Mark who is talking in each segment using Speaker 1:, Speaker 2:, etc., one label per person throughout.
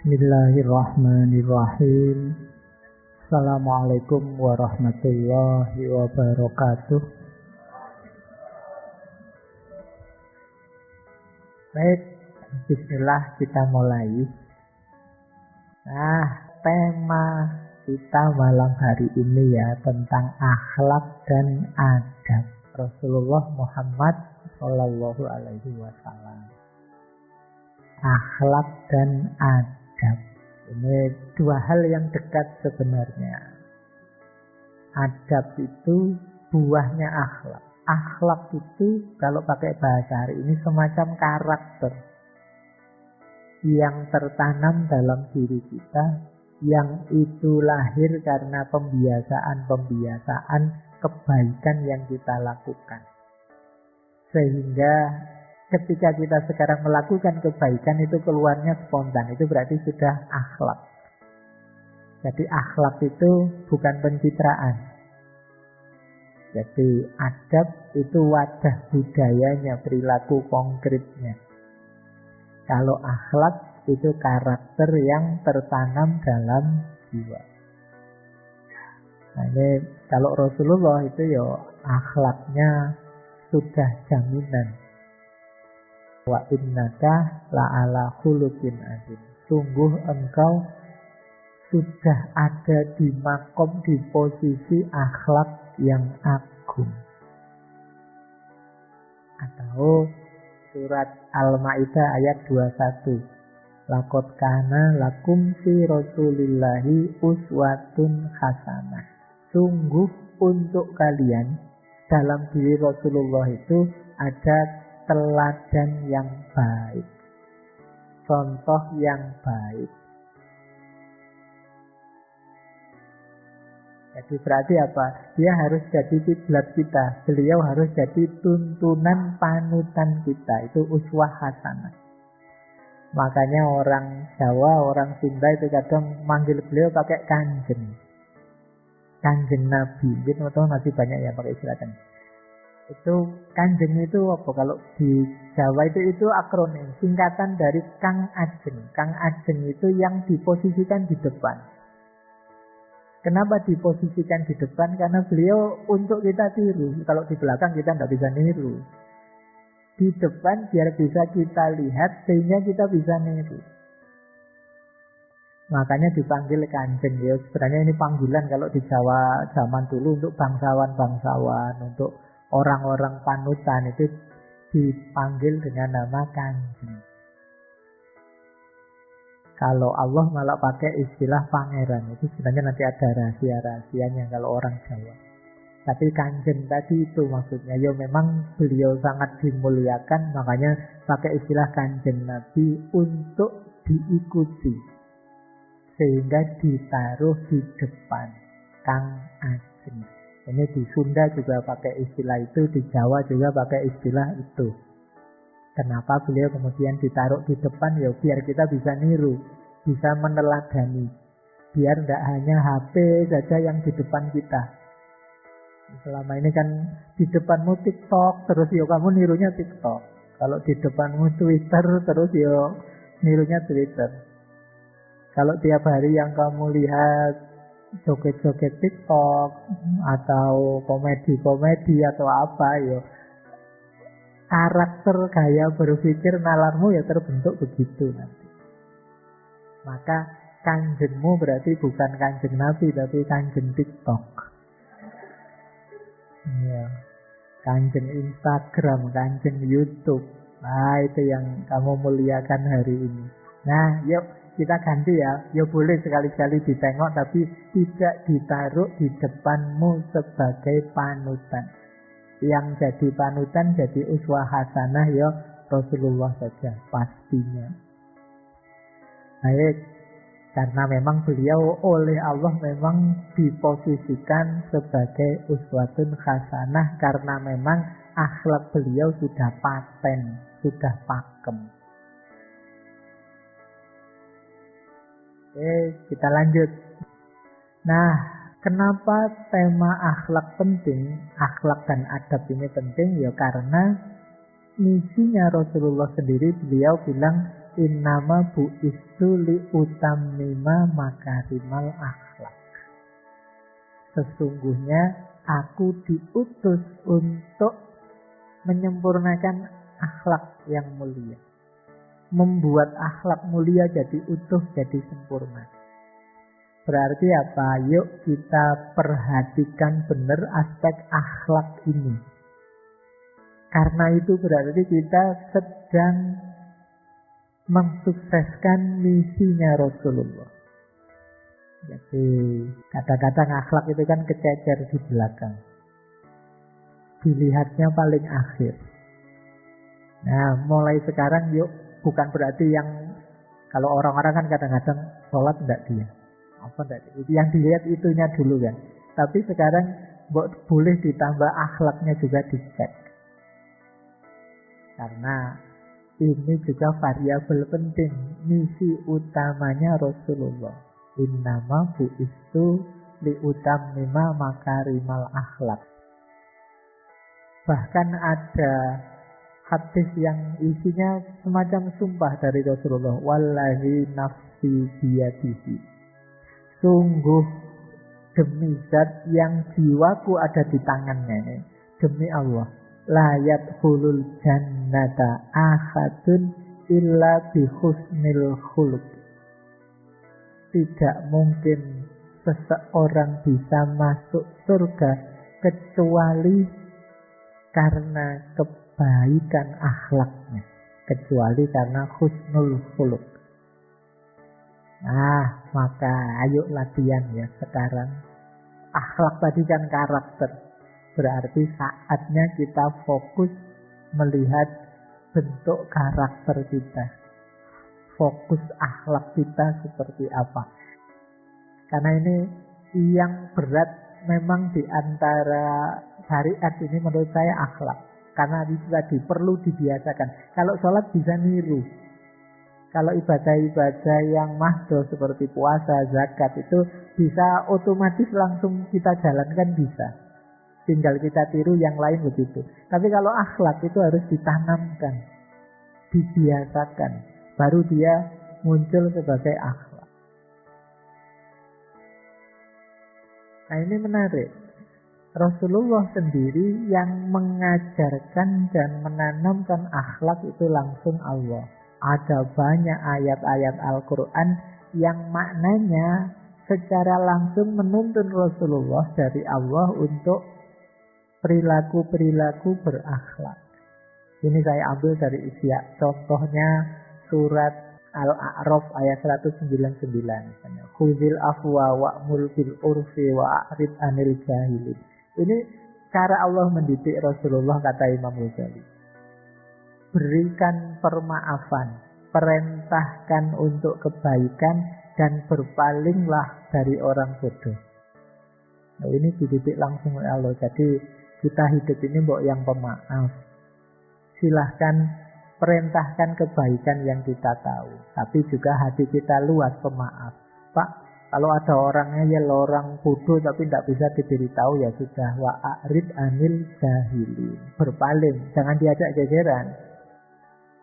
Speaker 1: Bismillahirrahmanirrahim. Assalamualaikum warahmatullahi wabarakatuh. Baik, bismillah kita mulai. Tema kita malam hari ini ya tentang akhlak dan adab Rasulullah Muhammad Shallallahu Alaihi Wasallam. Akhlak dan adab. Ini dua hal yang dekat sebenarnya. Adab itu buahnya akhlak. Akhlak itu kalau pakai bahasa hari ini semacam karakter yang tertanam dalam diri kita, yang itu lahir karena pembiasaan kebaikan yang kita lakukan. Sehingga ketika kita sekarang melakukan kebaikan itu keluarnya spontan. Itu berarti sudah akhlak. Jadi akhlak itu bukan pencitraan. Jadi adab itu wadah budayanya, perilaku konkretnya. Kalau akhlak itu karakter yang tertanam dalam jiwa. Nah ini kalau Rasulullah itu ya akhlaknya sudah jaminan. Wa innaka la'ala khuluqin azim. Sungguh engkau sudah ada di makom, di posisi akhlak yang agung. Atau surat Al-Maidah ayat 21. Laqad kana lakum fi rasulillahi uswatun hasanah. Sungguh untuk kalian dalam diri Rasulullah itu ada teladan yang baik, contoh yang baik. Jadi berarti apa? Dia harus jadi kiblat kita. Beliau harus jadi tuntunan panutan kita. Itu uswah hasanah. Makanya orang Jawa, orang Sunda itu kadang manggil beliau pakai kanjeng. Kanjeng Nabi. Mungkin tahu masih banyak ya pakai istilah kanjeng. Itu kanjeng itu apa? Kalau di Jawa itu akronim, singkatan dari Kang Ajeng. Kang Ajeng itu yang diposisikan di depan. Kenapa diposisikan di depan? Karena beliau untuk kita tiru. Kalau di belakang kita nggak bisa niru. Di depan biar bisa kita lihat sehingga kita bisa niru. Makanya dipanggil kanjeng ya. Sebenarnya ini panggilan kalau di Jawa zaman dulu untuk bangsawan-bangsawan, untuk orang-orang panutan itu dipanggil dengan nama kanjeng. Kalau Allah malah pakai istilah pangeran. Itu sebenarnya nanti ada rahasia-rahasianya kalau orang Jawa. Tapi kanjeng tadi itu maksudnya. Ya memang beliau sangat dimuliakan. Makanya pakai istilah kanjeng Nabi untuk diikuti. Sehingga ditaruh di depan. Kang Ajeng. Ini di Sunda juga pakai istilah itu, di Jawa juga pakai istilah itu. Kenapa beliau kemudian ditaruh di depan? Ya biar kita bisa niru, bisa meneladani. Biar tidak hanya HP saja yang di depan kita. Selama ini kan di depanmu TikTok, terus ya kamu nirunya TikTok. Kalau di depanmu Twitter, terus ya nirunya Twitter. Kalau tiap hari yang kamu lihat joget-joget TikTok atau komedi-komedi atau apa ya, karakter gaya berpikir nalarmu ya terbentuk begitu nanti. Maka kanjengmu berarti bukan kanjeng Nabi tapi kanjeng TikTok ya. Kanjeng Instagram, kanjeng YouTube. Nah itu yang kamu muliakan hari ini. Nah yuk kita ganti ya. Ya boleh sekali-sekali ditengok tapi tidak ditaruh di depanmu sebagai panutan. Yang jadi panutan jadi uswah hasanah ya Rasulullah saja pastinya. Baik, karena memang beliau oleh Allah memang diposisikan sebagai uswatun hasanah karena memang akhlak beliau sudah paten, sudah pakem. Oke, kita lanjut. Nah, kenapa tema akhlak penting? Akhlak dan adab ini penting ya karena misinya Rasulullah sendiri, beliau bilang innama bu'istu liutammima makarimal akhlak. Sesungguhnya aku diutus untuk menyempurnakan akhlak yang mulia. Membuat akhlak mulia jadi utuh, jadi sempurna. Berarti apa? Yuk kita perhatikan benar aspek akhlak ini. Karena itu berarti kita sedang mensukseskan misinya Rasulullah. Jadi kadang-kadang akhlak itu kan kececer di belakang. Dilihatnya paling akhir. Nah, mulai sekarang yuk, bukan berarti yang kalau orang-orang kan kadang-kadang sholat enggak dia. Apa enggak? Yang dilihat itunya dulu kan. Tapi sekarang boleh ditambah akhlaknya juga dicek. Karena ini juga variabel penting. Misi utamanya Rasulullah. Innama bu'istu liutammima makarimal akhlak. Bahkan ada hadis yang isinya semacam sumpah dari Rasulullah. Wallahi nafsi biyadihi. Sungguh demi zat yang jiwaku ada di tangannya. Demi Allah. La yadkhulul jannata ahadun illa bihusnil khuluq. Tidak mungkin seseorang bisa masuk surga kecuali karena kebaikan akhlaknya. Kecuali karena husnul khuluq. Nah, maka ayo latihan ya sekarang. Akhlak tadi kan karakter. Berarti saatnya kita fokus melihat bentuk karakter kita. Fokus akhlak kita seperti apa. Karena ini yang berat memang di antara syariat ini menurut saya akhlak. Karena itu tadi perlu dibiasakan. Kalau sholat bisa niru. Kalau ibadah-ibadah yang mahdoh seperti puasa, zakat itu bisa otomatis langsung kita jalankan bisa. Tinggal kita tiru yang lain begitu. Tapi kalau akhlak itu harus ditanamkan, dibiasakan. Baru dia muncul sebagai akhlak. Nah ini menarik. Rasulullah sendiri yang mengajarkan dan menanamkan akhlak itu langsung Allah. Ada banyak ayat-ayat Al-Quran yang maknanya secara langsung menuntun Rasulullah dari Allah untuk perilaku-perilaku berakhlak. Ini saya ambil dari Isya. Contohnya surat Al-A'raf ayat 199. Khudhil afwa wa'mur bil urfi wa'rid anil jahilin. Ini cara Allah mendidik Rasulullah, kata Imam Ghazali. Berikan permaafan, perintahkan untuk kebaikan, dan berpalinglah dari orang bodoh. Nah, ini dididik langsung oleh Allah. Jadi kita hidup ini mbok yang pemaaf. Silahkan perintahkan kebaikan yang kita tahu, tapi juga hati kita luas pemaaf. Pak, kalau ada orangnya ya orang bodoh tapi tidak bisa diberitahu, ya sudah, wa'rid anil jahilin. Berpaling, jangan diajak gegeran.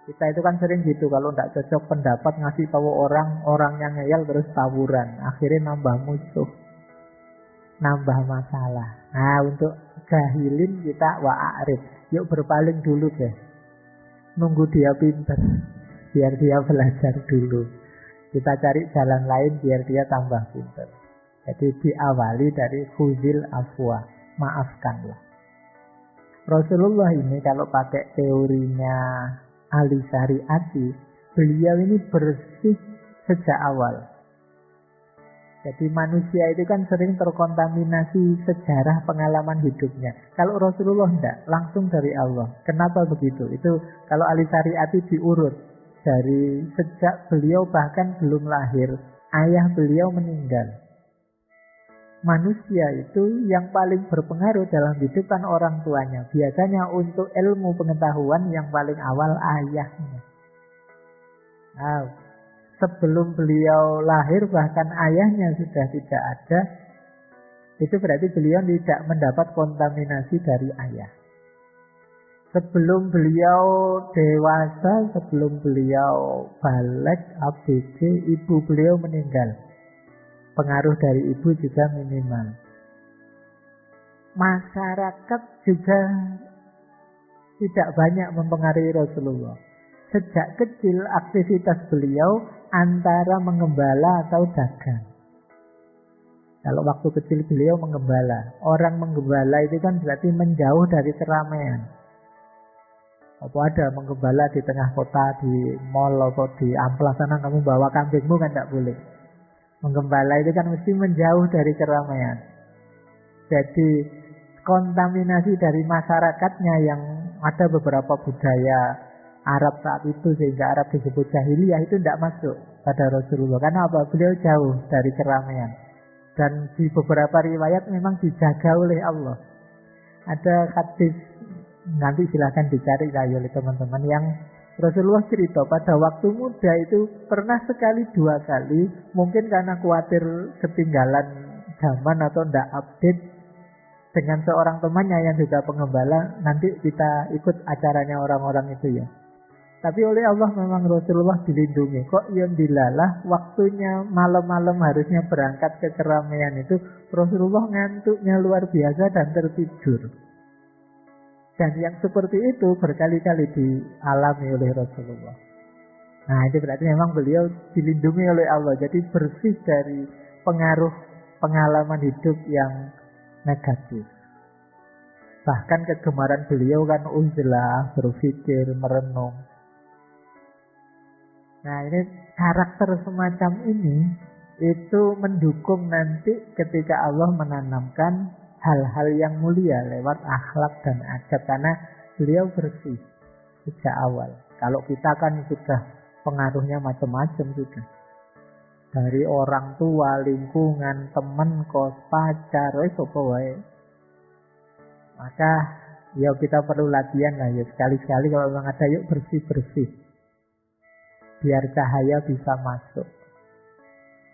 Speaker 1: Kita itu kan sering gitu, kalau tidak cocok pendapat ngasih tahu orang yang ngeyel terus tawuran. Akhirnya nambah musuh, nambah masalah. Nah, untuk jahilin kita wa'arid. Yuk berpaling dulu deh. Nunggu dia pinter, biar dia belajar dulu. Kita cari jalan lain biar dia tambah pinter. Jadi diawali dari khudhil afwa, maafkanlah. Rasulullah ini kalau pakai teorinya ahli syariati, beliau ini bersih sejak awal. Jadi manusia itu kan sering terkontaminasi sejarah pengalaman hidupnya. Kalau Rasulullah enggak, langsung dari Allah. Kenapa begitu? Itu kalau ahli syariati diurut dari sejak beliau bahkan belum lahir, ayah beliau meninggal. Manusia itu yang paling berpengaruh dalam hidup kan orang tuanya. Biasanya untuk ilmu pengetahuan yang paling awal ayahnya. Nah, sebelum beliau lahir bahkan ayahnya sudah tidak ada. Itu berarti beliau tidak mendapat kontaminasi dari ayah. Sebelum beliau dewasa, sebelum beliau balik ABG, ibu beliau meninggal. Pengaruh dari ibu juga minimal. Masyarakat juga tidak banyak mempengaruhi Rasulullah. Sejak kecil aktivitas beliau antara mengembala atau dagang. Kalau waktu kecil beliau mengembala. Orang menggembala itu kan berarti menjauh dari keramaian. Apa ada menggembala di tengah kota, di mall atau di amplas sana kamu bawa kambingmu kan tidak boleh. Menggembala itu kan mesti menjauh dari keramaian. Jadi kontaminasi dari masyarakatnya yang ada beberapa budaya Arab saat itu sehingga Arab disebut jahiliyah itu tidak masuk pada Rasulullah. Karena apa? Beliau jauh dari keramaian. Dan di beberapa riwayat memang dijaga oleh Allah. Ada hadis, nanti silahkan dicari oleh teman-teman, yang Rasulullah cerita pada waktu muda itu pernah sekali dua kali, mungkin karena khawatir ketinggalan zaman atau tidak update dengan seorang temannya yang juga pengembala, nanti kita ikut acaranya orang-orang itu ya. Tapi oleh Allah memang Rasulullah dilindungi. Kok yang dilalah waktunya malam-malam harusnya berangkat ke keramaian itu, Rasulullah ngantuknya luar biasa dan tertidur. Dan yang seperti itu berkali-kali dialami oleh Rasulullah. Nah itu berarti memang beliau dilindungi oleh Allah. Jadi bersih dari pengaruh pengalaman hidup yang negatif. Bahkan kegemaran beliau kan uzlah, berpikir, merenung. Nah ini karakter semacam ini itu mendukung nanti ketika Allah menanamkan hal-hal yang mulia lewat akhlak dan adab. Karena beliau bersih sejak awal. Kalau kita kan sudah pengaruhnya macam-macam sudah. Dari orang tua, lingkungan, teman, kos, pacar, apa wae. Maka ya kita perlu latihan lah ya. Sekali-sekali kalau memang ada, yuk bersih-bersih. Biar cahaya bisa masuk.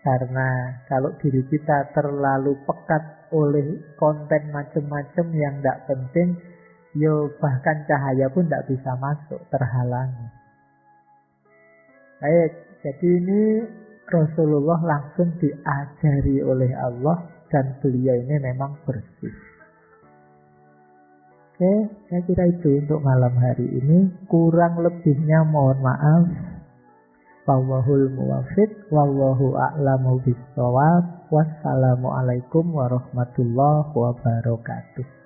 Speaker 1: Karena kalau diri kita terlalu pekat oleh konten macam-macam yang tidak penting, yo bahkan cahaya pun tidak bisa masuk, terhalangi. Baik, jadi ini Rasulullah langsung diajari oleh Allah dan beliau ini memang bersih. Oke, saya kira itu untuk malam hari ini. Kurang lebihnya mohon maaf. Wallahul muwaffiq, wallahu a'lamu bis-shawab. Wassalamualaikum warahmatullahi wabarakatuh.